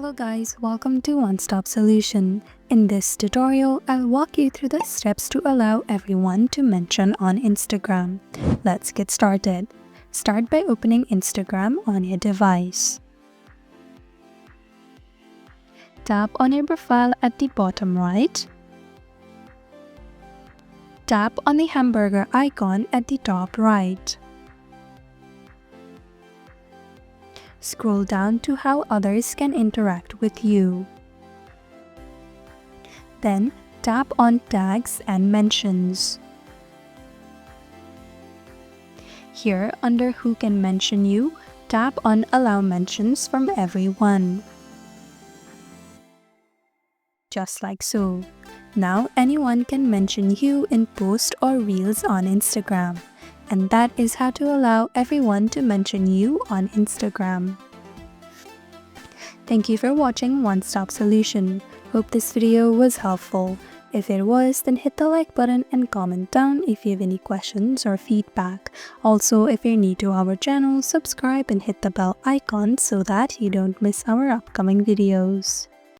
Hello guys, welcome to One Stop Solution. In this tutorial, I'll walk you through the steps to allow everyone to mention on Instagram. Let's get started. Start by opening Instagram on your device. Tap on your profile at the bottom right. Tap on the hamburger icon at the top right. Scroll down to how others can interact with you. Then, tap on Tags and Mentions. Here, under Who Can Mention You, tap on Allow Mentions from Everyone. Just like so. Now, anyone can mention you in posts or reels on Instagram. And that is how to allow everyone to mention you on Instagram. Thank you for watching One Stop Solution. Hope this video was helpful. If it was, then hit the like button and comment down if you have any questions or feedback. Also, if you're new to our channel, subscribe and hit the bell icon so that you don't miss our upcoming videos.